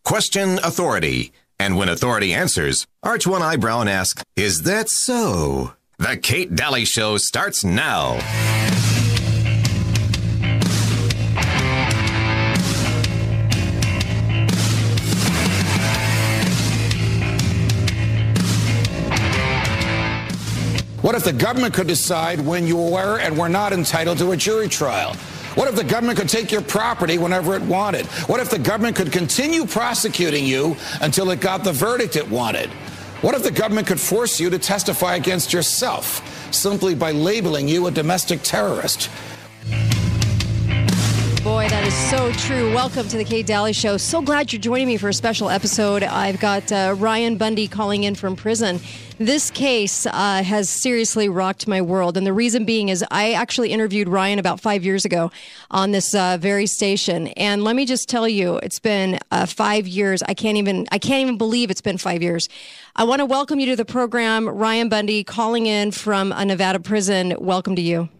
question authority. And when authority answers, arch one eyebrow and ask, is that so? The Kate Dalley Show starts now. What if the government could decide when you were and were not entitled to a jury trial? What if the government could take your property whenever it wanted? What if the government could continue prosecuting you until it got the verdict it wanted? What if the government could force you to testify against yourself simply by labeling you a domestic terrorist? Boy, that is so true. Welcome to the Kate Dalley Show. So glad you're joining me for a special episode. I've got Ryan Bundy calling in from prison. This case has seriously rocked my world. And the reason being is I actually interviewed Ryan about 5 years ago on this very station. And let me just tell you, it's been 5 years. I can't even believe it's been 5 years. I want to welcome you to the program. Ryan Bundy calling in from a Nevada prison. Welcome to you.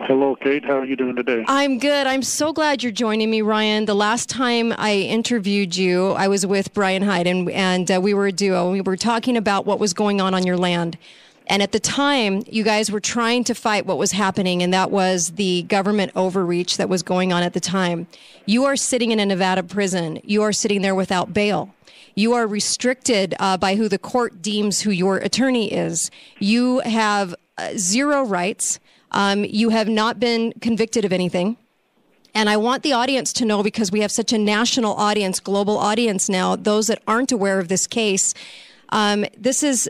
Hello, Kate. How are you doing today? I'm good. I'm so glad you're joining me, Ryan. The last time I interviewed you, I was with Brian Hyde, and we were a duo. We were talking about what was going on your land. And at the time, you guys were trying to fight what was happening, and that was the government overreach that was going on at the time. You are sitting in a Nevada prison. You are sitting there without bail. You are restricted by who the court deems who your attorney is. You have zero rights. You have not been convicted of anything. And I want the audience to know, because we have such a national audience, global audience now, those that aren't aware of this case, this is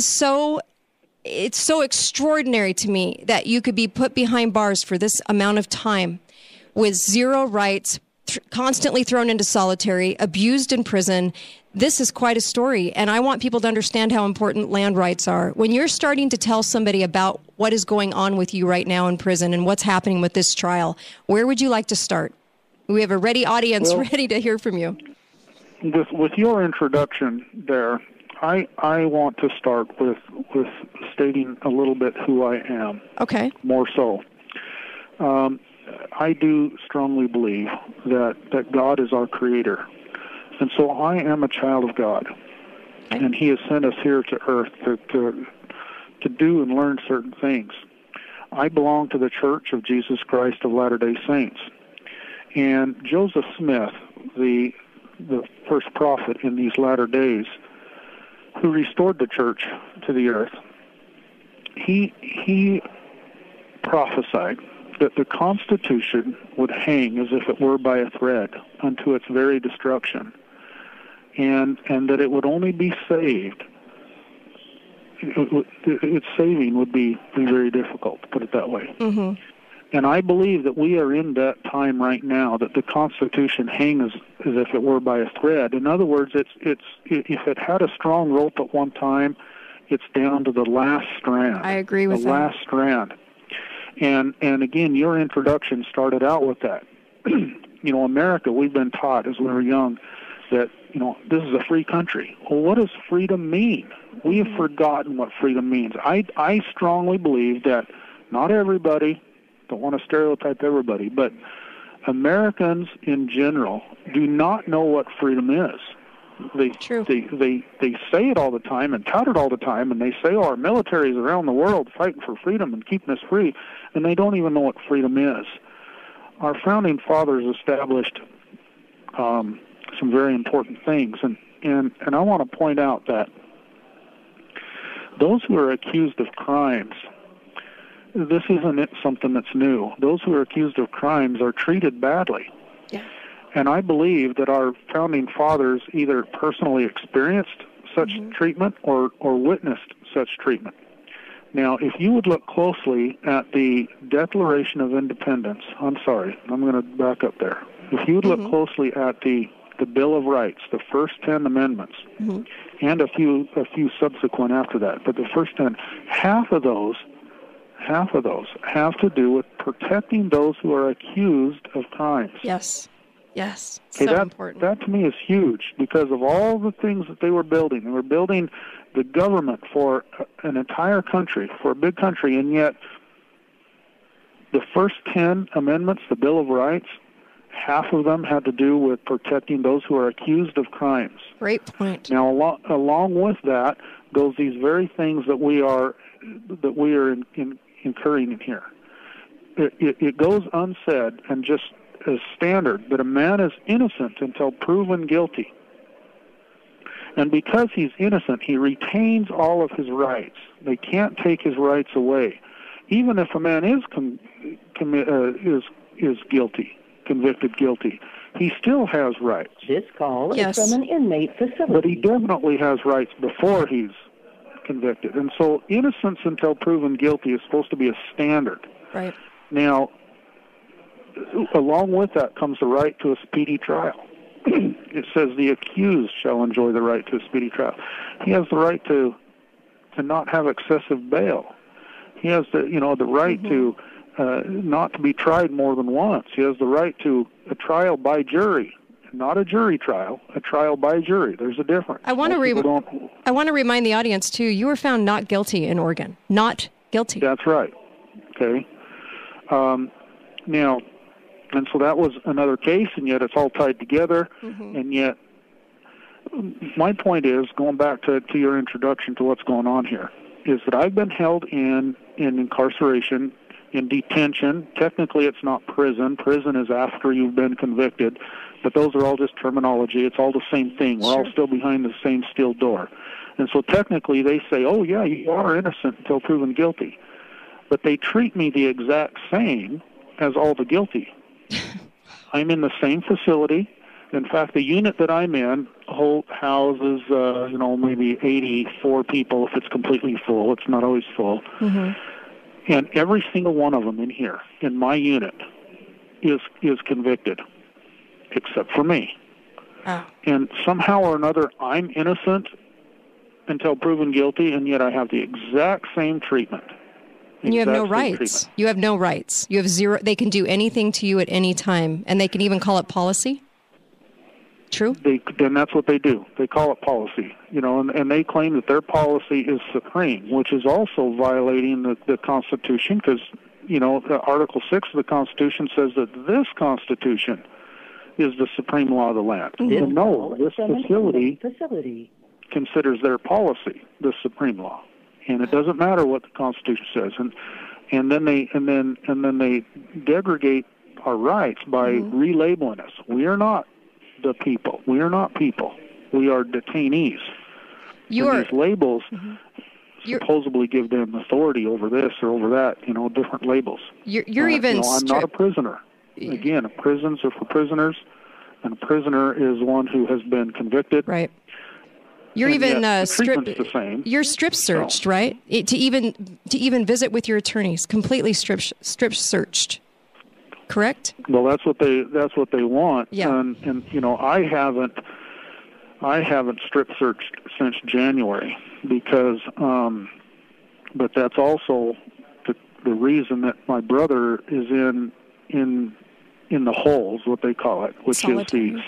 so, it's so extraordinary to me that you could be put behind bars for this amount of time with zero rights, constantly thrown into solitary, abused in prison. This is quite a story, and I want people to understand how important land rights are. When you're starting to tell somebody about what is going on with you right now in prison and what's happening with this trial, where would you like to start? We have a ready audience ready to hear from you. With your introduction there, I want to start with stating a little bit who I am. Okay. More so. I do strongly believe that God is our creator. And so I am a child of God, and He has sent us here to earth to do and learn certain things. I belong to the Church of Jesus Christ of Latter-day Saints. And Joseph Smith, the first prophet in these latter days, who restored the church to the earth, he prophesied that the Constitution would hang as if it were by a thread unto its very destruction, and that it would only be saved. Its saving would be very difficult, to put it that way. Mm-hmm. And I believe that we are in that time right now, that the Constitution hangs as if it were by a thread. In other words, if it had a strong rope at one time, it's down to the last strand. I agree with that. The last strand. And again, your introduction started out with that. America, we've been taught as we were young that, this is a free country. Well, what does freedom mean? We have forgotten what freedom means. I strongly believe that not everybody, don't want to stereotype everybody, but Americans in general do not know what freedom is. They say it all the time and tout it all the time, and they say, our militaries around the world fighting for freedom and keeping us free, and they don't even know what freedom is. Our founding fathers established some very important things, and I want to point out that those who are accused of crimes, this isn't something that's new. Those who are accused of crimes are treated badly. Yeah. And I believe that our founding fathers either personally experienced such treatment or witnessed such treatment. Now, if you would look closely at the Declaration of Independence, I'm sorry, I'm going to back up there. If you would look closely at the Bill of Rights, the first 10 amendments, and a few subsequent after that, but the first 10, half of those have to do with protecting those who are accused of crimes. Yes. Okay, so important. That to me is huge because of all the things that they were building. They were building the government for an entire country, for a big country, and yet the first 10 amendments, the Bill of Rights, Half of them had to do with protecting those who are accused of crimes. Great point. Now, along with that goes these very things that we are incurring in here. It goes unsaid and just as standard that a man is innocent until proven guilty. And because he's innocent, he retains all of his rights. They can't take his rights away, even if a man is guilty, convicted guilty. He still has rights. This call is from an inmate facility. But he definitely has rights before he's convicted. And so innocence until proven guilty is supposed to be a standard. Right. Now, along with that comes the right to a speedy trial. It says the accused shall enjoy the right to a speedy trial. He has the right to not have excessive bail. He has the right to not to be tried more than once. He has the right to a trial by jury, not a jury trial, a trial by jury. There's a difference. I want to remind the audience too. You were found not guilty in Oregon. Not guilty. That's right. Okay. Now, and so that was another case, and yet it's all tied together. And yet, my point is, going back to your introduction to what's going on here, is that I've been held in incarceration, in detention. Technically, it's not prison. Prison is after you've been convicted, but those are all just terminology. It's all the same thing. We're all still behind the same steel door. And so technically, they say, oh, yeah, you are innocent until proven guilty. But they treat me the exact same as all the guilty. I'm in the same facility. In fact, the unit that I'm in houses, maybe 84 people if it's completely full. It's not always full. And every single one of them in here, in my unit, is convicted, except for me. And somehow or another, I'm innocent until proven guilty, and yet I have the exact same treatment. And you have no rights. You have no rights. You have zero. They can do anything to you at any time, and they can even call it policy. True? Then that's what they do. They call it policy, and they claim that their policy is supreme, which is also violating the Constitution, because, Article 6 of the Constitution says that this Constitution is the supreme law of the land. And no, this facility considers their policy the supreme law. And it doesn't matter what the Constitution says, and then they degrade our rights by relabeling us. We are not the people. We are not people. We are detainees. These labels supposedly give them authority over this or over that. Different labels. I'm not a prisoner. Again, prisons are for prisoners, and a prisoner is one who has been convicted. Right. You're You're strip searched, right? To even visit with your attorneys, completely strip searched. Correct? Well, that's what they want. Yeah. And I haven't strip searched since January because, but that's also the reason that my brother is in the holes, what they call it, which Solitary. Is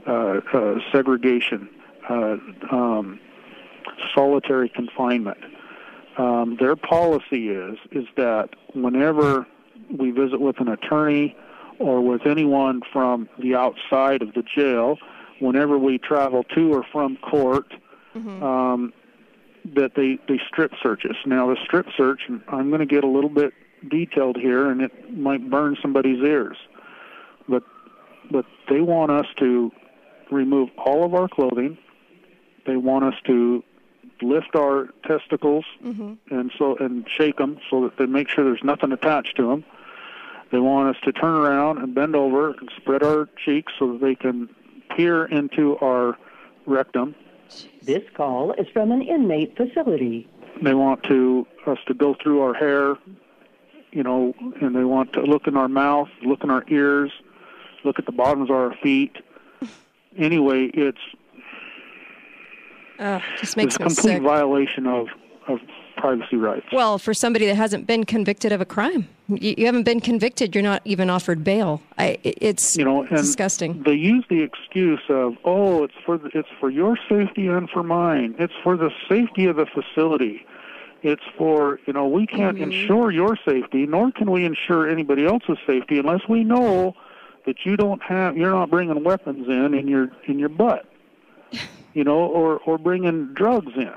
the segregation. Solitary confinement. Their policy is that whenever we visit with an attorney or with anyone from the outside of the jail, whenever we travel to or from court, that they strip search us. Now, the strip search, I'm going to get a little bit detailed here, and it might burn somebody's ears, but they want us to remove all of our clothing. They want us to lift our testicles and shake them so that they make sure there's nothing attached to them. They want us to turn around and bend over and spread our cheeks so that they can peer into our rectum. This call is from an inmate facility. They want us to go through our hair, and they want to look in our mouth, look in our ears, look at the bottoms of our feet. Anyway, it's just makes a me complete sick. Violation of privacy rights. Well, for somebody that hasn't been convicted of a crime, you haven't been convicted. You're not even offered bail. It's disgusting. They use the excuse of, it's for your safety and for mine. It's for the safety of the facility. It's for, we can't ensure your safety, nor can we ensure anybody else's safety unless we know that you're not bringing weapons in your butt, or bringing drugs in.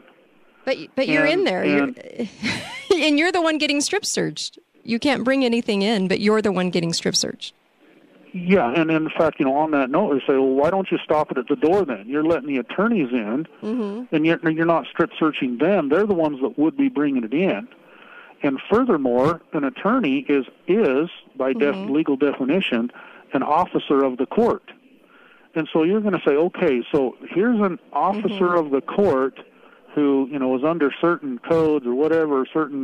But you're in there, and you're the one getting strip searched. You can't bring anything in, but you're the one getting strip searched. Yeah, and in fact, on that note, they say, well, why don't you stop it at the door then? You're letting the attorneys in, and you're not strip searching them. They're the ones that would be bringing it in. And furthermore, an attorney is by legal definition, an officer of the court. And so you're going to say, okay, so here's an officer of the court who, is under certain codes or whatever, certain,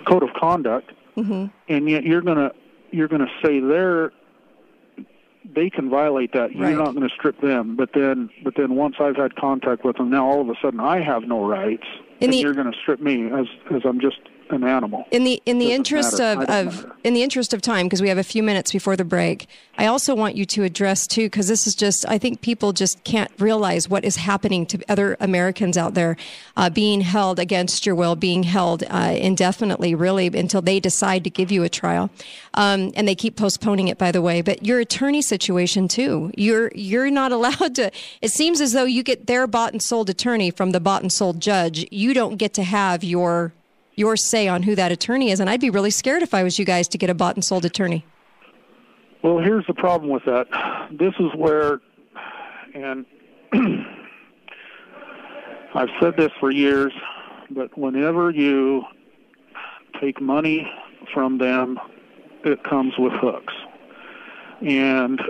code of conduct, and yet you're gonna say they can violate that. You're not going to strip them, but then once I've had contact with them, now all of a sudden I have no rights, and you're going to strip me as I'm just an animal. In the interest of time, because we have a few minutes before the break, I also want you to address too, because this is just, I think people just can't realize what is happening to other Americans out there, being held against your will, being held indefinitely, really, until they decide to give you a trial, and they keep postponing it, by the way. But your attorney situation too, you're not allowed to. It seems as though you get their bought and sold attorney from the bought and sold judge. You don't get to have your say on who that attorney is, and I'd be really scared if I was you guys to get a bought and sold attorney. Well, here's the problem with that. This is where, and I've said this for years, but whenever you take money from them, it comes with hooks. And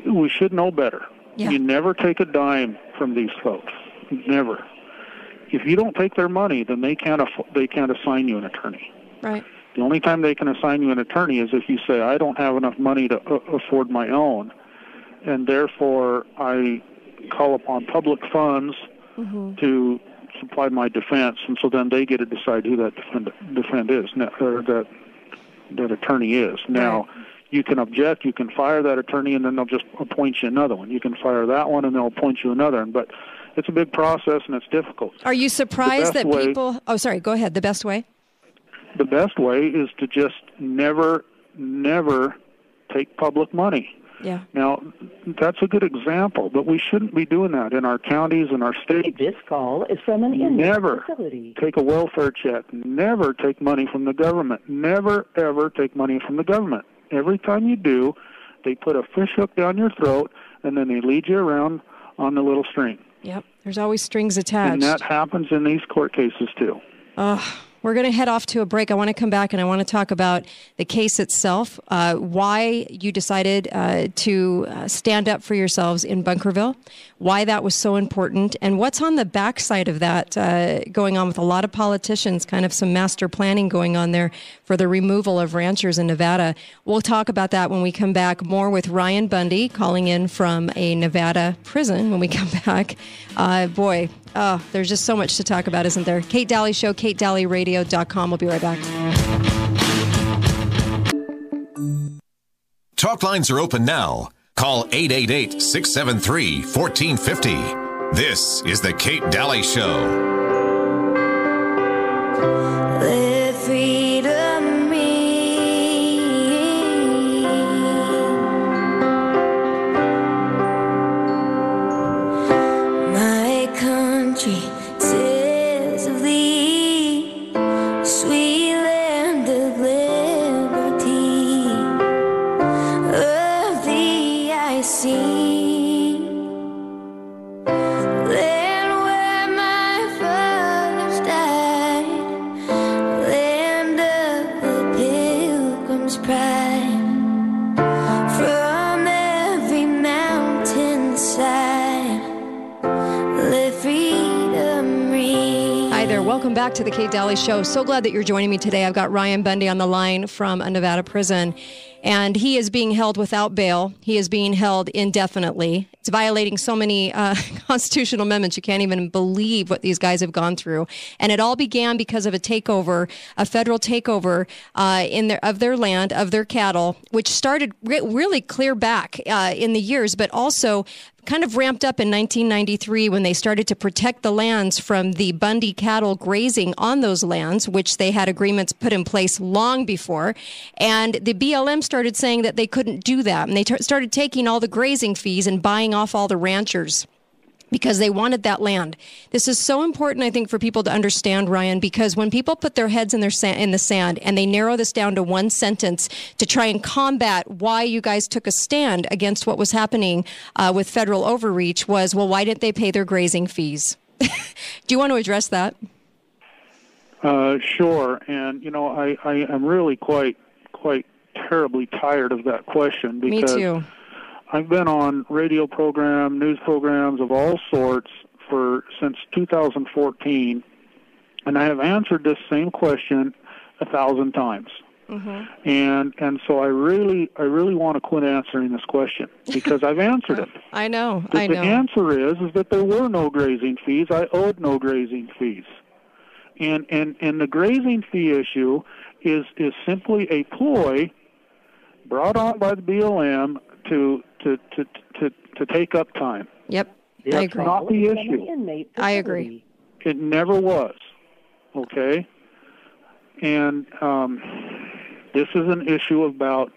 we should know better. Yeah. You never take a dime from these folks. Never. If you don't take their money, then they can't assign you an attorney. Right. The only time they can assign you an attorney is if you say, I don't have enough money to afford my own, and therefore I call upon public funds to supply my defense, and so then they get to decide who that defend is, or that attorney is. Now, you can object, you can fire that attorney, and then they'll just appoint you another one. You can fire that one, and they'll appoint you another one. But it's a big process, and it's difficult. Are you surprised that people... Oh, sorry, go ahead. The best way? The best way is to just never take public money. Yeah. Now, that's a good example, but we shouldn't be doing that in our counties and our states. This call is from an inmate facility. Take a welfare check. Never take money from the government. Never, ever take money from the government. Every time you do, they put a fish hook down your throat, and then they lead you around on the little string. Yep, there's always strings attached. And that happens in these court cases, too. We're going to head off to a break. I want to come back and I want to talk about the case itself, why you decided to stand up for yourselves in Bunkerville, why that was so important, and what's on the backside of that going on with a lot of politicians, kind of some master planning going on there for the removal of ranchers in Nevada. We'll talk about that when we come back. More with Ryan Bundy calling in from a Nevada prison when we come back. There's just so much to talk about, isn't there? Kate Dalley Show, KateDalleyRadio.com. We'll be right back. Talk lines are open now. Call 888-673-1450. This is the Kate Dalley Show. Let freedom ring. My country says of thee, sweet land of liberty, of thee I sing. Land where my fathers died, land of the pilgrim's pride, from every mountainside, let freedom ring. Hi there. Welcome back to the Kate Dalley Show. So glad that you're joining me today. I've got Ryan Bundy on the line from a Nevada prison. And he is being held without bail. He is being held indefinitely. It's violating so many constitutional amendments. You can't even believe what these guys have gone through. And it all began because of a takeover, a federal takeover of their land, of their cattle, which started really clear back in the years, but also kind of ramped up in 1993 when they started to protect the lands from the Bundy cattle grazing on those lands, which they had agreements put in place long before. And the BLM started saying that they couldn't do that. And they started taking all the grazing fees and buying off all the ranchers because they wanted that land. This is so important, I think, for people to understand, Ryan, because when people put their heads in the sand and they narrow this down to one sentence to try and combat why you guys took a stand against what was happening with federal overreach was, well, why didn't they pay their grazing fees? Do you want to address that? Sure. And, I'm really quite terribly tired of that question because me too. I've been on radio program, news programs of all sorts since 2014, and I have answered this same question 1,000 times. Mm-hmm. And so I really want to quit answering this question because I've answered it. I know. The answer is that there were no grazing fees. I owed no grazing fees, and the grazing fee issue is simply a ploy brought on by the BLM to take up time. Yep, That's I agree. Not the issue. I agree. It never was. Okay, and this is an issue about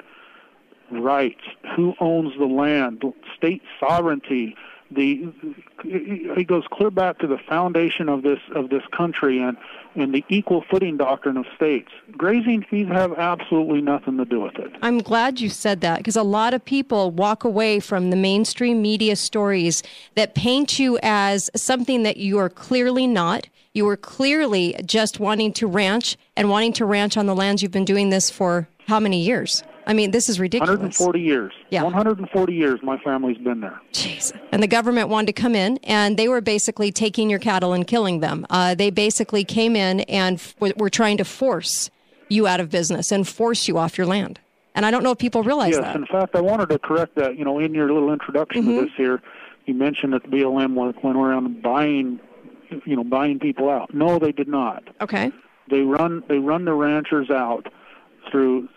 rights. Who owns the land? State sovereignty. It goes clear back to the foundation of this country and the equal footing doctrine of states. Grazing fees have absolutely nothing to do with it. I'm glad you said that because a lot of people walk away from the mainstream media stories that paint you as something that you are clearly not. You are clearly just wanting to ranch on the lands you've been doing this for how many years? I mean, this is ridiculous. 140 years. Yeah. 140 years my family's been there. Jeez. And the government wanted to come in, and they were basically taking your cattle and killing them. They basically came in and were trying to force you out of business and force you off your land. And I don't know if people realize that. Yes, in fact, I wanted to correct that. In your little introduction to this here, you mentioned that the BLM went around buying people out. No, they did not. Okay. They run the ranchers out through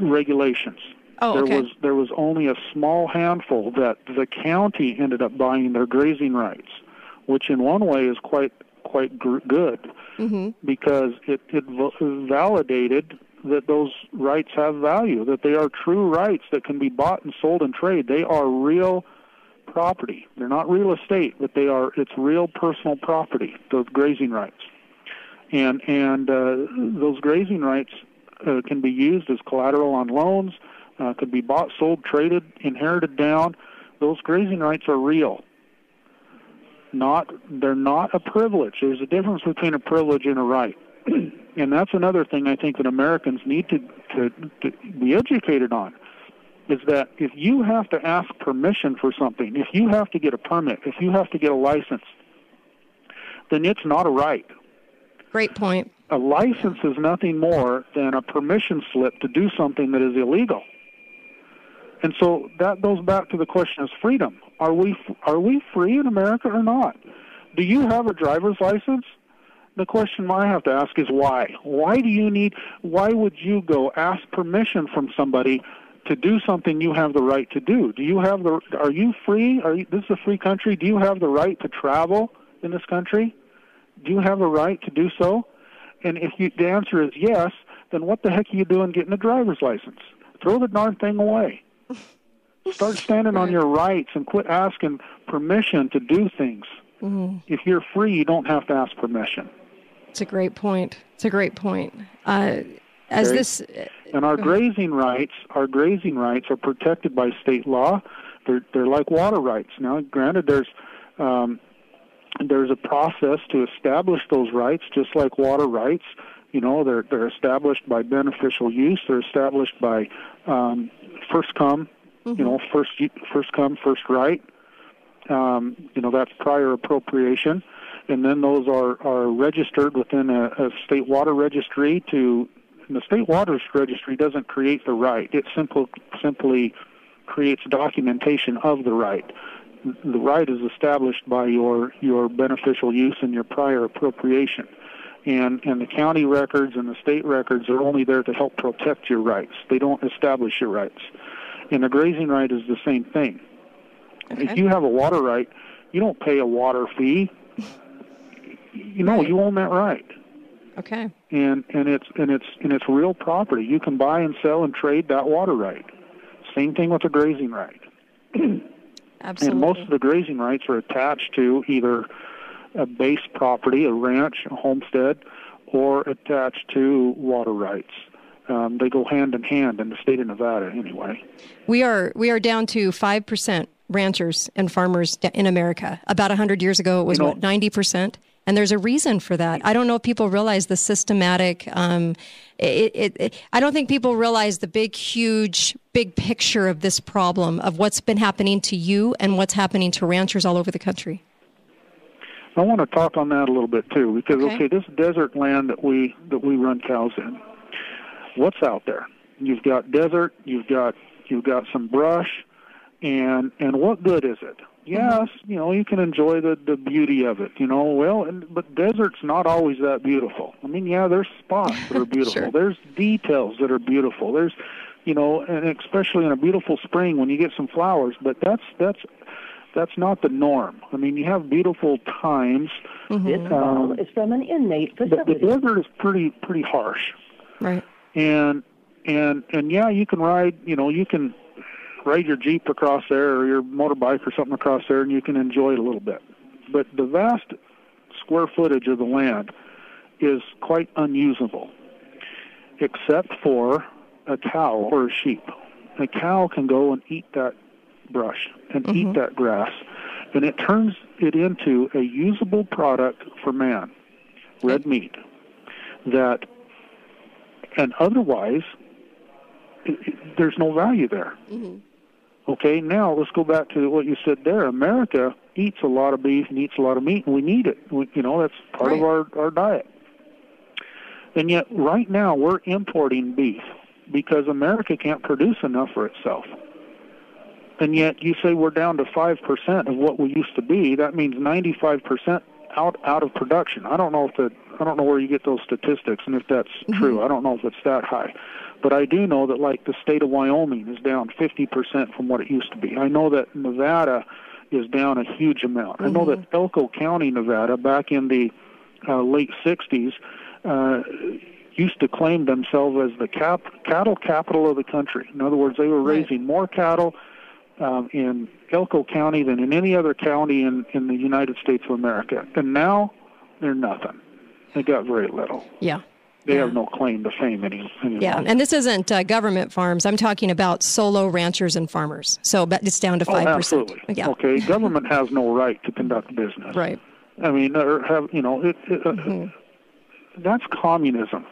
regulations. Oh, okay. There was only a small handful that the county ended up buying their grazing rights, which in one way is quite good because it validated that those rights have value, that they are true rights that can be bought and sold in trade. They are real property. They're not real estate, but it's real personal property, those grazing rights. And those grazing rights can be used as collateral on loans, could be bought, sold, traded, inherited down. Those grazing rights are real. They're not a privilege. There's a difference between a privilege and a right. And that's another thing I think that Americans need to be educated on, is that if you have to ask permission for something, if you have to get a permit, if you have to get a license, then it's not a right. Great point. A license is nothing more than a permission slip to do something that is illegal. And so that goes back to the question of freedom. Are we free in America or not? Do you have a driver's license? The question I have to ask is why? Why would you go ask permission from somebody to do something you have the right to do? Are you free? This is a free country. Do you have the right to travel in this country? Do you have a right to do so? And if the answer is yes, then what the heck are you doing getting a driver's license? Throw the darn thing away. Start standing on your rights and quit asking permission to do things. Mm-hmm. If you're free, you don't have to ask permission. It's a great point. And our grazing rights are protected by state law. They're like water rights. Now, granted, there's a process to establish those rights, just like water rights. They're established by beneficial use. They're established by first come, first come, first right. That's prior appropriation, and then those are registered within a state water registry to the State Waters Registry doesn't create the right. It simply creates documentation of the right. The right is established by your beneficial use and your prior appropriation. And the county records and the state records are only there to help protect your rights. They don't establish your rights. And the grazing right is the same thing. Okay. If you have a water right, you don't pay a water fee. You own that right. Okay. And it's real property. You can buy and sell and trade that water right. Same thing with the grazing right. Absolutely. And most of the grazing rights are attached to either a base property, a ranch, a homestead, or attached to water rights. They go hand in hand in the state of Nevada anyway. We are down to 5% ranchers and farmers in America. About 100 years ago, it was 90%? And there's a reason for that. I don't know if people realize the systematic, I don't think people realize the big picture of this problem, of what's been happening to you and what's happening to ranchers all over the country. I want to talk on that a little bit too, because this desert land that we run cows in, what's out there? You've got desert, you've got some brush, and what good is it? Yes, you can enjoy the beauty of it, but desert's not always that beautiful. I mean, there's spots that are beautiful. Sure. There's details that are beautiful. There's, and especially in a beautiful spring when you get some flowers, but that's not the norm. I mean, you have beautiful times. This call is from an inmate facility. The desert is pretty harsh. Right. And you can ride, you can ride your Jeep across there or your motorbike or something across there, and you can enjoy it a little bit. But the vast square footage of the land is quite unusable, except for a cow or a sheep. A cow can go and eat that brush and eat that grass, and it turns it into a usable product for man, red meat, and otherwise there's no value there. Okay, now let's go back to what you said there. America eats a lot of beef and eats a lot of meat, and we need it. That's part of our diet. And yet right now we're importing beef because America can't produce enough for itself. And yet you say we're down to 5% of what we used to be. That means 95% out of production. I don't know where you get those statistics and if that's true. I don't know if it's that high. But I do know that, like, the state of Wyoming is down 50% from what it used to be. I know that Nevada is down a huge amount. I know that Elko County, Nevada, back in the late 60s, used to claim themselves as the cattle capital of the country. In other words, they were raising more cattle in Elko County than in any other county in the United States of America. And now they're nothing. They got very little. Yeah. They have no claim to fame anymore. Yeah, and this isn't government farms. I'm talking about solo ranchers and farmers. So it's down to 5%. Absolutely. Yeah. Okay, government has no right to conduct business. Right. I mean, that's communism.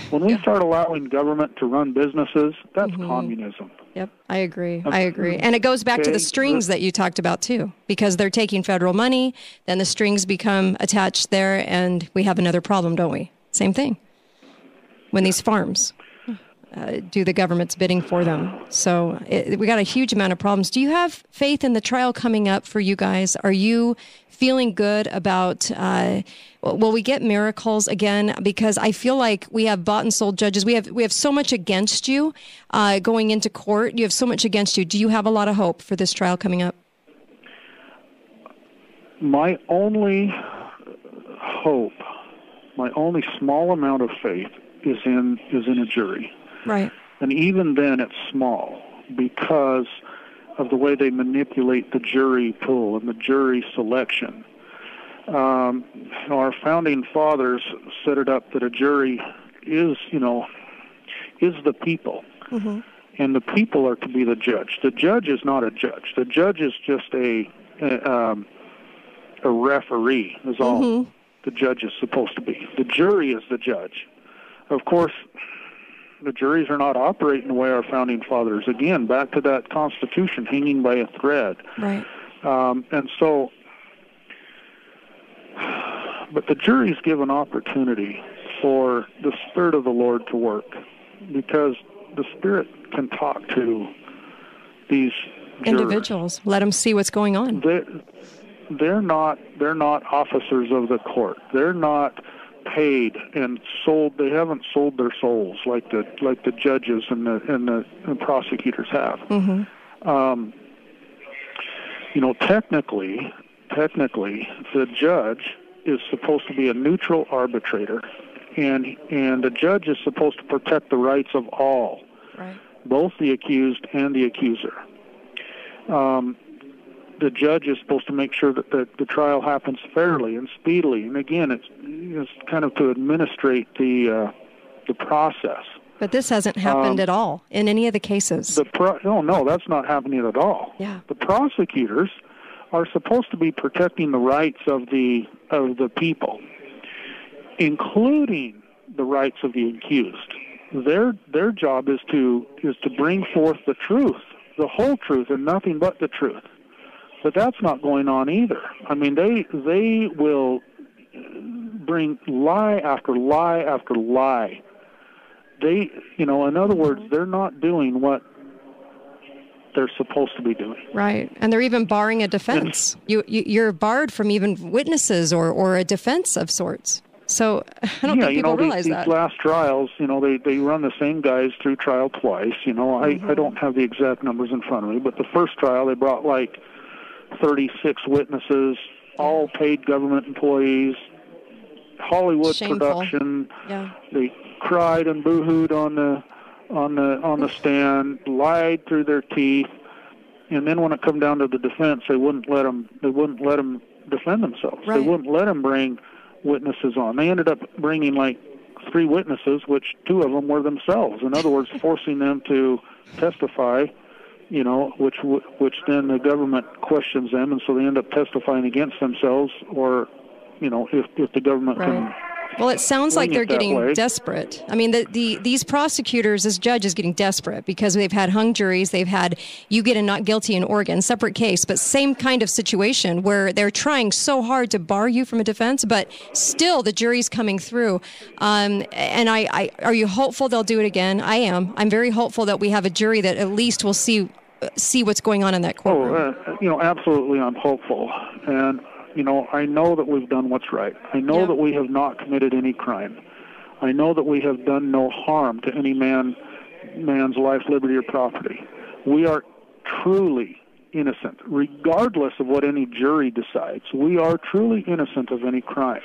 When we start allowing government to run businesses, that's communism. Yep, I agree. And it goes back to the strings that you talked about, too, because they're taking federal money, then the strings become attached there, and we have another problem, don't we? Same thing. When these farms do the government's bidding for them. So we got a huge amount of problems. Do you have faith in the trial coming up for you guys? Are you feeling good about, will we get miracles again? Because I feel like we have bought and sold judges. We have so much against you going into court. You have so much against you. Do you have a lot of hope for this trial coming up? My only hope, my only small amount of faith is in a jury. Right. And even then it's small because of the way they manipulate the jury pool and the jury selection. Our founding fathers set it up that a jury is the people. And the people are to be the judge. The judge is not a judge. The judge is just a referee is all the judge is supposed to be. The jury is the judge. Of course, the juries are not operating the way our founding fathers. Again, back to that Constitution hanging by a thread. Right. And so, but the jury's given opportunity for the Spirit of the Lord to work, because the Spirit can talk to these individuals. Let them see what's going on. They're not officers of the court. They're not paid and sold. They haven't sold their souls like the judges and the prosecutors have. Mm-hmm. Technically, the judge is supposed to be a neutral arbitrator, and the judge is supposed to protect the rights of all, right, both the accused and the accuser. The judge is supposed to make sure that the trial happens fairly and speedily, and again, it's kind of to administrate the process. But this hasn't happened at all in any of the cases. No, that's not happening at all. Yeah. The prosecutors are supposed to be protecting the rights of the people, including the rights of the accused. Their job is to bring forth the truth, the whole truth, and nothing but the truth. But that's not going on either. I mean, they will bring lie after lie after lie. In other words, they're not doing what they're supposed to be doing. Right, and they're even barring a defense. You're barred from even witnesses or a defense of sorts. So I don't think people realize that. These last trials, they run the same guys through trial twice. I don't have the exact numbers in front of me, but the first trial they brought like 36 witnesses, all paid government employees, Hollywood production. Yeah. They cried and boo-hooed on the stand, lied through their teeth, and then when it come down to the defense, they wouldn't let them defend themselves. Right. They wouldn't let them bring witnesses on. They ended up bringing like 3 witnesses, which 2 of them were themselves. In other words, forcing them to testify, which then the government questions them, and so they end up testifying against themselves, or, if the government can. Well, it sounds like they're getting desperate. I mean, these prosecutors, this judge is getting desperate because they've had hung juries. They've had you get a not guilty in Oregon, separate case, but same kind of situation where they're trying so hard to bar you from a defense, but still the jury's coming through. And are you hopeful they'll do it again? I am. I'm very hopeful that we have a jury that at least will see what's going on in that courtroom. Absolutely, I'm hopeful. And I know that we've done what's right. I know that we have not committed any crime. I know that we have done no harm to any man's life, liberty, or property. We are truly innocent, regardless of what any jury decides. We are truly innocent of any crime.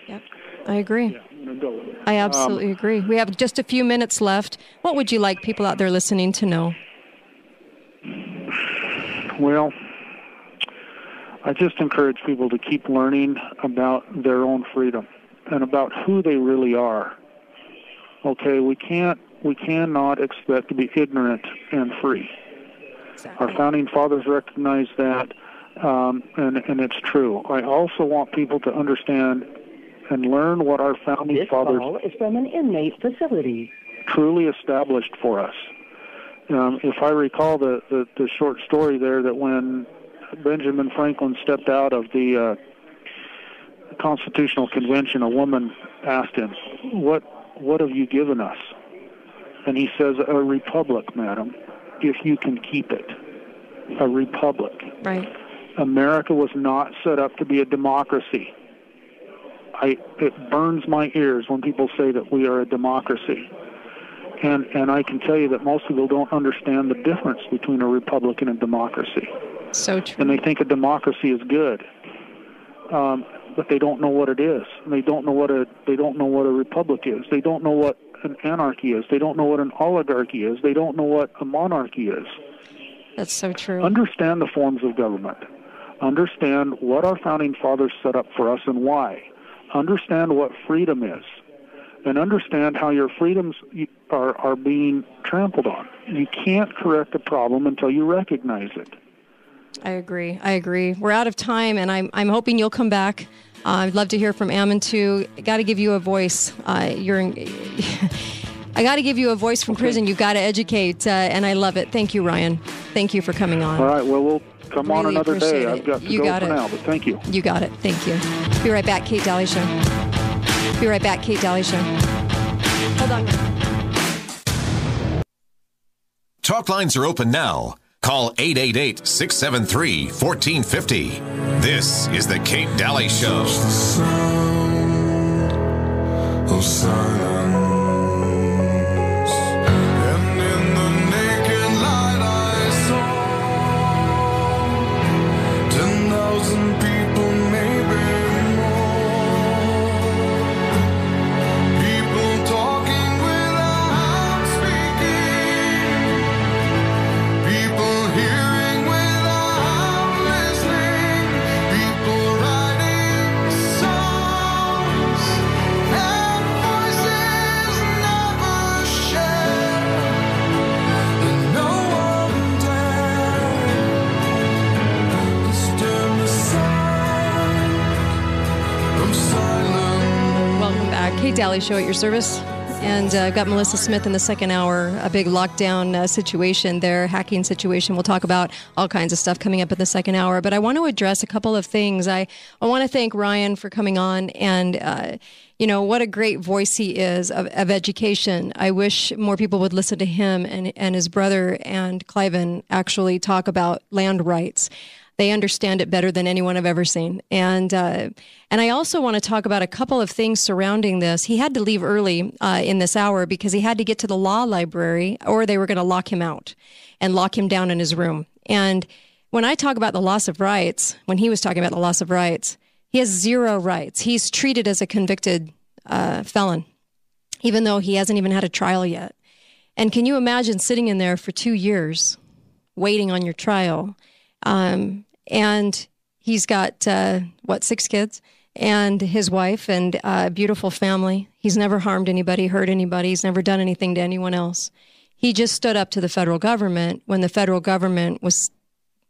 Yep, I agree. Yeah, I'm going to go with it. I absolutely agree. We have just a few minutes left. What would you like people out there listening to know? Well, I just encourage people to keep learning about their own freedom and about who they really are. Okay, we cannot expect to be ignorant and free. Exactly. Our founding fathers recognized that, and it's true. I also want people to understand and learn what our founding fathers call is from an inmate facility. truly established for us. If I recall the short story there, that when Benjamin Franklin stepped out of the Constitutional Convention, a woman asked him, what have you given us? And he says, a republic, madam, if you can keep it. A republic. Right. America was not set up to be a democracy. It burns my ears when people say that we are a democracy. And I can tell you that most people don't understand the difference between a republic and a democracy. So true. And they think a democracy is good, but they don't know what it is. And they don't know what a republic is. They don't know what an anarchy is. They don't know what an oligarchy is. They don't know what a monarchy is. That's so true. Understand the forms of government. Understand what our founding fathers set up for us and why. Understand what freedom is. And understand how your freedoms are being trampled on. You can't correct a problem until you recognize it. I agree. We're out of time, and I'm hoping you'll come back. I'd love to hear from Ammon too. I got to give you a voice. I got to give you a voice from prison. You've got to educate, and I love it. Thank you, Ryan. Thank you for coming on. All right. Well, we'll come on another day. I've got to go for now, but thank you. You got it. Thank you. Be right back. Kate Dalley Show. Be right back, Kate Dalley Show. Hold on. Talk lines are open now. Call 888-673-1450. This is the Kate Dalley Show. The sound of silence. And in the naked light I saw 10,000 people, maybe more. People talking without speaking. People hearing without listening. People writing songs and voices never shared. And no one dared disturb the sound of silence. Welcome back. Kate Dalley Show at your service. And I've got Melissa Smith in the second hour, a big lockdown situation there, hacking situation. We'll talk about all kinds of stuff coming up in the second hour. But I want to address a couple of things. I want to thank Ryan for coming on and, what a great voice he is of education. I wish more people would listen to him and his brother and Cliven actually talk about land rights. They understand it better than anyone I've ever seen. And I also want to talk about a couple of things surrounding this. He had to leave early in this hour because he had to get to the law library or they were going to lock him out and lock him down in his room. And when I talk about the loss of rights, when he was talking about the loss of rights, he has zero rights. He's treated as a convicted felon, even though he hasn't even had a trial yet. And can you imagine sitting in there for 2 years waiting on your trial? And he's got, 6 kids and his wife and a beautiful family. He's never harmed anybody, hurt anybody. He's never done anything to anyone else. He just stood up to the federal government when the federal government was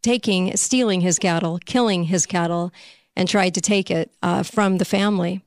stealing his cattle, killing his cattle, and tried to take it from the family.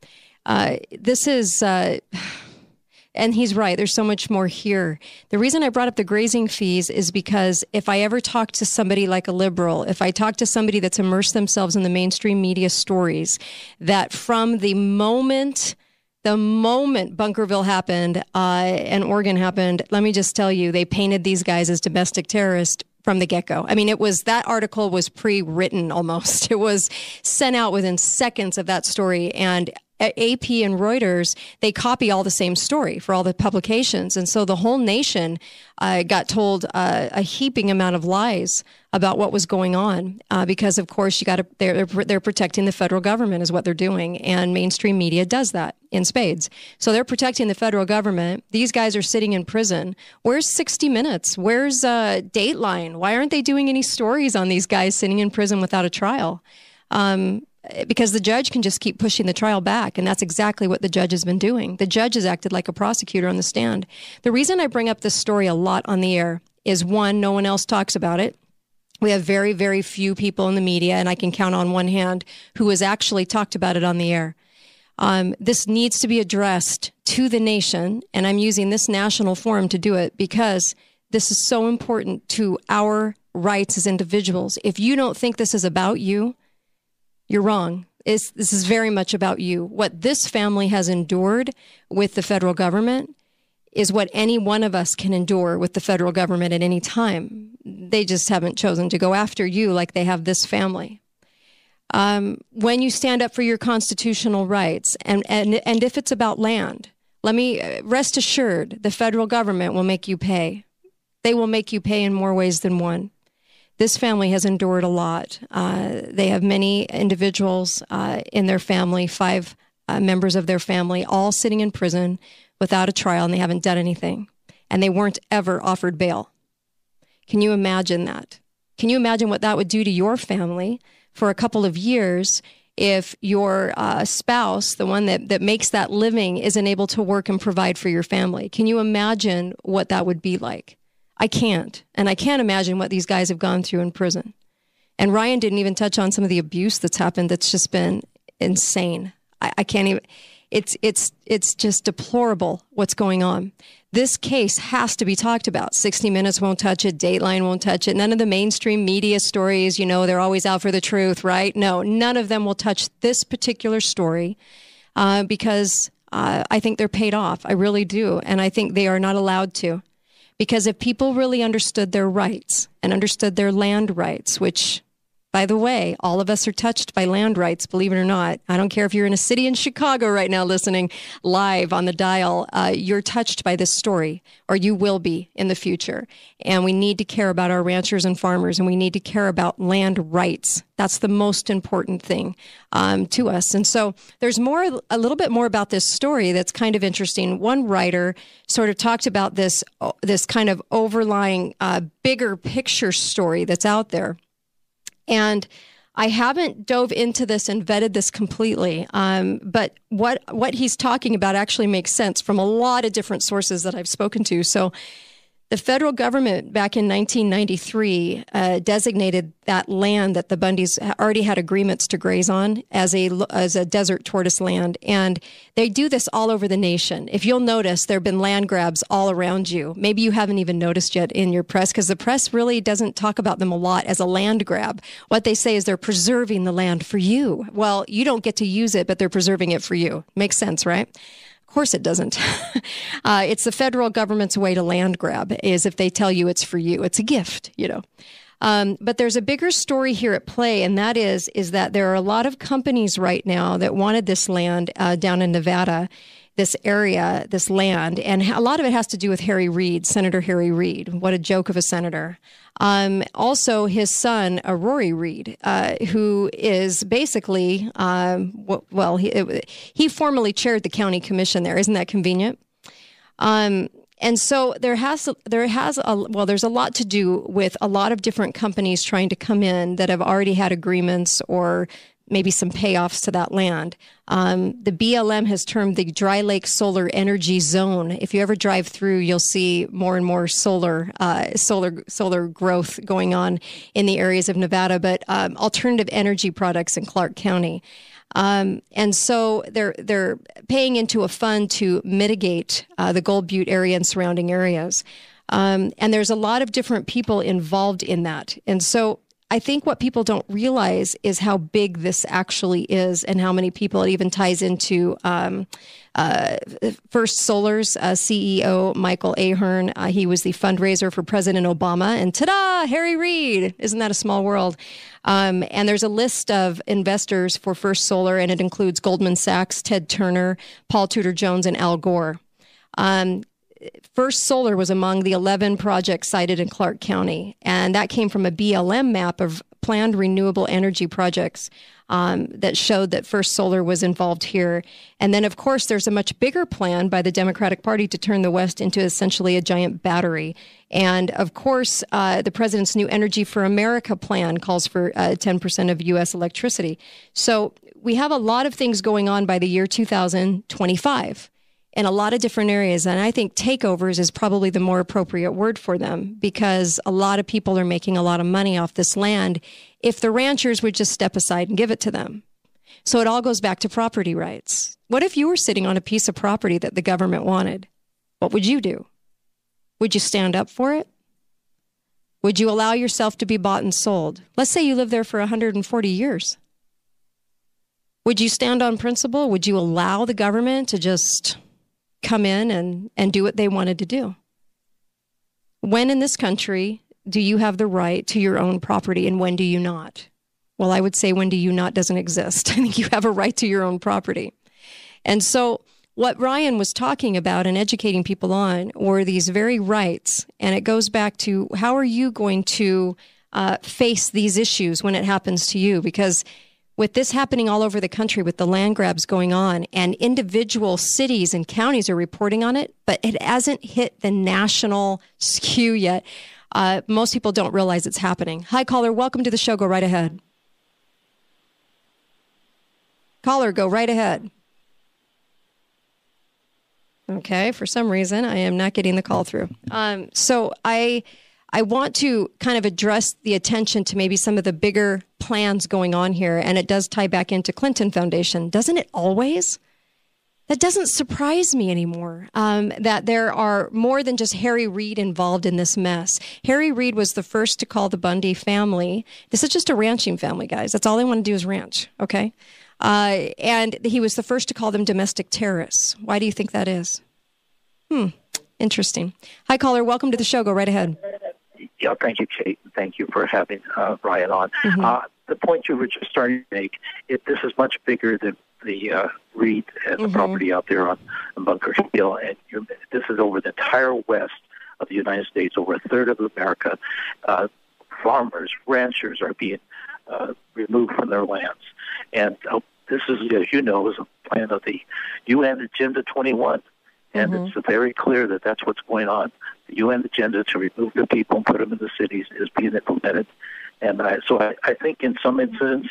And he's right. There's so much more here. The reason I brought up the grazing fees is because if I ever talk to somebody like a liberal, if I talk to somebody that's immersed themselves in the mainstream media stories, that from the moment Bunkerville happened and Oregon happened, let me just tell you, they painted these guys as domestic terrorists from the get-go. I mean, that article was pre-written almost. It was sent out within seconds of that story. And AP and Reuters, they copy all the same story for all the publications. And so the whole nation got told a heaping amount of lies about what was going on because, of course, they're protecting the federal government is what they're doing. And mainstream media does that in spades. So they're protecting the federal government. These guys are sitting in prison. Where's 60 Minutes? Where's Dateline? Why aren't they doing any stories on these guys sitting in prison without a trial? Because the judge can just keep pushing the trial back, and that's exactly what the judge has been doing. The judge has acted like a prosecutor on the stand. The reason I bring up this story a lot on the air is, one, no one else talks about it. We have very, very few people in the media, and I can count on one hand, who has actually talked about it on the air. This needs to be addressed to the nation, and I'm using this national forum to do it because this is so important to our rights as individuals. If you don't think this is about you, you're wrong. This is very much about you. What this family has endured with the federal government is what any one of us can endure with the federal government at any time. They just haven't chosen to go after you like they have this family. When you stand up for your constitutional rights, and if it's about land, let me rest assured the federal government will make you pay. They will make you pay in more ways than one. This family has endured a lot. They have many individuals in their family, 5 members of their family, all sitting in prison without a trial, and they haven't done anything. And they weren't ever offered bail. Can you imagine that? Can you imagine what that would do to your family for a couple of years if your spouse, the one that makes that living, isn't able to work and provide for your family? Can you imagine what that would be like? I can't. And I can't imagine what these guys have gone through in prison. And Ryan didn't even touch on some of the abuse that's happened that's just been insane. I can't even, it's just deplorable what's going on. This case has to be talked about. 60 Minutes won't touch it. Dateline won't touch it. None of the mainstream media stories, they're always out for the truth, right? No, none of them will touch this particular story because I think they're paid off. I really do. And I think they are not allowed to. Because if people really understood their rights and understood their land rights, which, by the way, all of us are touched by land rights, believe it or not. I don't care if you're in a city in Chicago right now listening live on the dial, you're touched by this story, or you will be in the future. And we need to care about our ranchers and farmers, and we need to care about land rights. That's the most important thing to us. And so there's a little bit more about this story that's kind of interesting. One writer sort of talked about this kind of overlying bigger picture story that's out there. And I haven't dove into this and vetted this completely, but what he's talking about actually makes sense from a lot of different sources that I've spoken to. So the federal government back in 1993 designated that land that the Bundys already had agreements to graze on as a desert tortoise land. And they do this all over the nation. If you'll notice, there have been land grabs all around you. Maybe you haven't even noticed yet in your press, because the press really doesn't talk about them a lot as a land grab. What they say is they're preserving the land for you. Well, you don't get to use it, but they're preserving it for you. Makes sense, right? Of course it doesn't. It's the federal government's way to land grab, is if they tell you it's for you. It's a gift, you know. But there's a bigger story here at play, and that is that there are a lot of companies right now that wanted this land down in Nevada, this area, this land, and a lot of it has to do with Harry Reid, Senator Harry Reid. What a joke of a senator. Also, his son, Rory Reid, who is basically, he formerly chaired the county commission there. Isn't that convenient? And so there's a lot to do with a lot of different companies trying to come in that have already had agreements or maybe some payoffs to that land. The BLM has termed the Dry Lake Solar Energy Zone. If you ever drive through, you'll see more and more solar growth going on in the areas of Nevada, but alternative energy products in Clark County. And so they're paying into a fund to mitigate the Gold Butte area and surrounding areas. And there's a lot of different people involved in that. And so I think what people don't realize is how big this actually is and how many people. It even ties into First Solar's CEO, Michael Ahern. He was the fundraiser for President Obama. And ta-da, Harry Reid. Isn't that a small world? And there's a list of investors for First Solar, and it includes Goldman Sachs, Ted Turner, Paul Tudor Jones, and Al Gore. First Solar was among the 11 projects cited in Clark County, and that came from a BLM map of planned renewable energy projects that showed that First Solar was involved here. And then, of course, there's a much bigger plan by the Democratic Party to turn the West into essentially a giant battery. And, of course, the president's new Energy for America plan calls for 10% of U.S. electricity. So we have a lot of things going on by the year 2025. In a lot of different areas. And I think takeovers is probably the more appropriate word for them, because a lot of people are making a lot of money off this land if the ranchers would just step aside and give it to them. So it all goes back to property rights. What if you were sitting on a piece of property that the government wanted? What would you do? Would you stand up for it? Would you allow yourself to be bought and sold? Let's say you live there for 140 years. Would you stand on principle? Would you allow the government to just come in and do what they wanted to do? When in this country do you have the right to your own property, and when do you not? Well, I would say when do you not doesn't exist. I think you have a right to your own property. And so what Ryan was talking about and educating people on were these very rights. And it goes back to, how are you going to face these issues when it happens to you? Because with this happening all over the country, with the land grabs going on, and individual cities and counties are reporting on it, but it hasn't hit the national skew yet. Most people don't realize it's happening. Hi, caller. Welcome to the show. Go right ahead. Caller, go right ahead. Okay. For some reason, I am not getting the call through. So I want to kind of address the attention to maybe some of the bigger plans going on here, and it does tie back into Clinton Foundation. Doesn't it always? That doesn't surprise me anymore, that there are more than just Harry Reid involved in this mess. Harry Reid was the first to call the Bundy family. This is just a ranching family, guys. That's all they want to do is ranch, okay? And he was the first to call them domestic terrorists. Why do you think that is? Interesting. Hi, caller. Welcome to the show. Go right ahead. Yeah, thank you, Kate. Thank you for having Ryan on. The point you were just starting to make, this is much bigger than the Reed and the property out there on Bunker Hill. And this is over the entire west of the United States, over a third of America. Farmers, ranchers are being removed from their lands. And this is, as you know, is a plan of the UN Agenda 21. And it's very clear that that's what's going on. The UN agenda to remove the people and put them in the cities is being implemented. And so I think in some incidents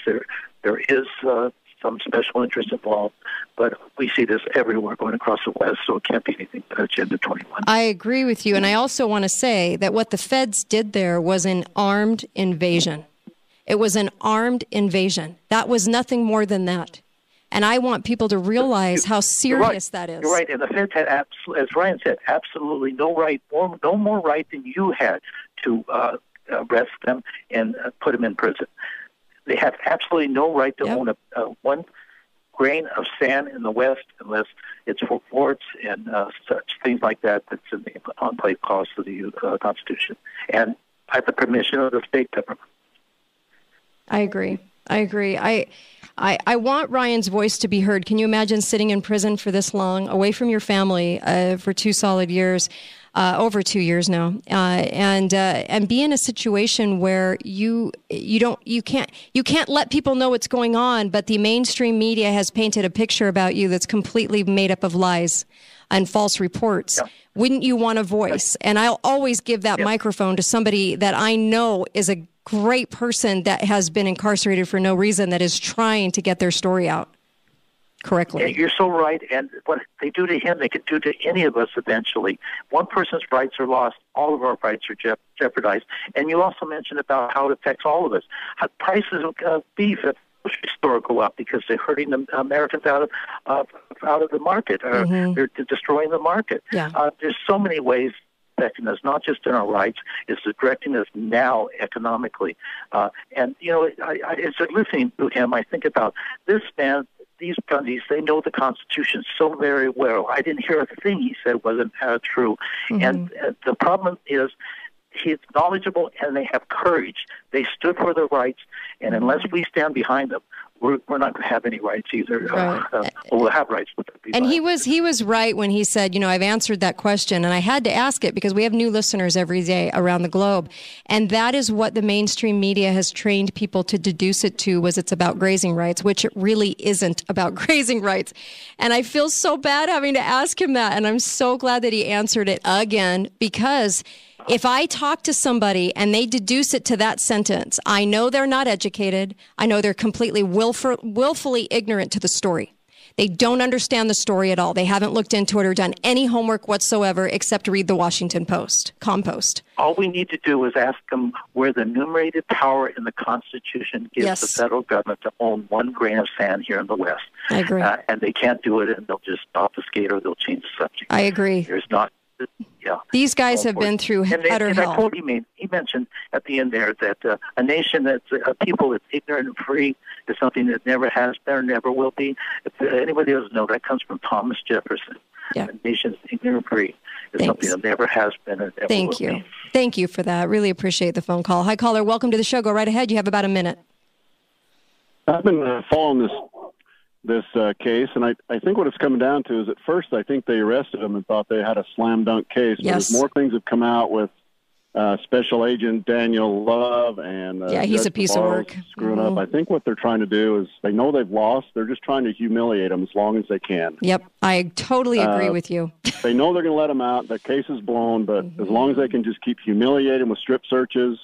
there is some special interest involved, but we see this everywhere going across the West, so it can't be anything but Agenda 21. I agree with you, and I also want to say that what the feds did there was an armed invasion. It was an armed invasion. That was nothing more than that. And I want people to realize how serious that is. You're right, and the feds had, as Ryan said, absolutely no right, no more right than you had to arrest them and put them in prison. They have absolutely no right to own one grain of sand in the West unless it's for forts and such things like that. That's in the enclave clause of the Constitution, and at the permission of the state government. I agree. I want Ryan's voice to be heard. Can you imagine sitting in prison for this long, away from your family for 2 solid years, over 2 years now, and be in a situation where you can't let people know what's going on, but the mainstream media has painted a picture about you that's completely made up of lies and false reports. Yeah. Wouldn't you want a voice? And I'll always give that microphone to somebody that I know is a great person that has been incarcerated for no reason, that is trying to get their story out correctly. Yeah, you're so right. And what they do to him, they could do to any of us eventually. One person's rights are lost. All of our rights are jeopardized. And you also mentioned about how it affects all of us. How prices of beef at the grocery store go up because they're hurting the Americans out of the market. They're destroying the market. Yeah. There's so many ways affecting us, not just in our rights, it's directing us now economically. And, you know, as I'm listening to him, I think about this man, these Bundys, they know the Constitution so very well. I didn't hear a thing he said wasn't true. And the problem is he's knowledgeable and they have courage. They stood for their rights, and unless we stand behind them, we're not going to have any rights either. Right. We'll have rights. And he was right when he said, you know, I've answered that question, and I had to ask it because we have new listeners every day around the globe. And that is what the mainstream media has trained people to deduce it to, was it's about grazing rights, which it really isn't about grazing rights. And I feel so bad having to ask him that. And I'm so glad that he answered it again, because if I talk to somebody and they deduce it to that sentence, I know they're not educated. I know they're completely willfully ignorant to the story. They don't understand the story at all. They haven't looked into it or done any homework whatsoever except read the Washington Post, Compost. All we need to do is ask them where the enumerated power in the Constitution gives the federal government to own one grain of sand here in the West. I agree. And they can't do it, and they'll just obfuscate or they'll change the subject. I agree. There's not... Yeah. These guys have been through utter hell. I told you, he mentioned at the end there that a nation that's a people that's ignorant and free is something that never has been or never will be. If anybody doesn't know, that comes from Thomas Jefferson. Yeah. A nation that's ignorant and free is something that never has been or never will be. Thank you for that. Really appreciate the phone call. Hi, caller. Welcome to the show. Go right ahead. You have about a minute. I've been following this case, and I think what it's coming down to is at first I think they arrested him and thought they had a slam dunk case. Yes. But more things have come out with Special Agent Daniel Love and he's a piece of work. Screwing up. I think what they're trying to do is they know they've lost. They're just trying to humiliate him as long as they can. Yep, I totally agree with you. They know they're going to let him out. The case is blown, but as long as they can just keep humiliating them with strip searches,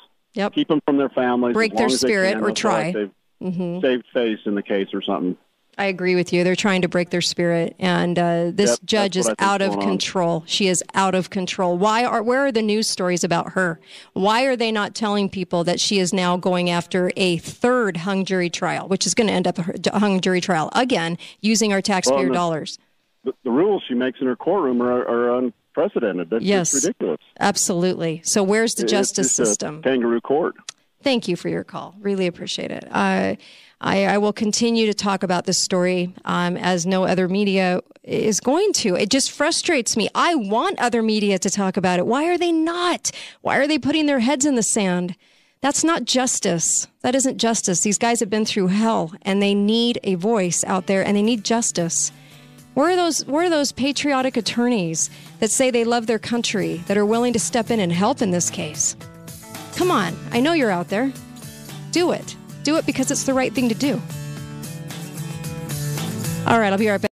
keep them from their families, break their spirit or try. Like they've saved face in the case or something. I agree with you. They're trying to break their spirit, and this judge is out of control. She is out of control. Where are the news stories about her? Why are they not telling people that she is now going after a third hung jury trial, which is going to end up a hung jury trial again, using our taxpayer dollars? The rules she makes in her courtroom are unprecedented. That's ridiculous. Absolutely. So where's the justice system? Kangaroo court. Thank you for your call. Really appreciate it. I will continue to talk about this story as no other media is going to. It just frustrates me. I want other media to talk about it. Why are they not? Why are they putting their heads in the sand? That's not justice. That isn't justice. These guys have been through hell, and they need a voice out there, and they need justice. Where are those patriotic attorneys that say they love their country, that are willing to step in and help in this case? Come on. I know you're out there. Do it. Do it because it's the right thing to do. All right, I'll be right back.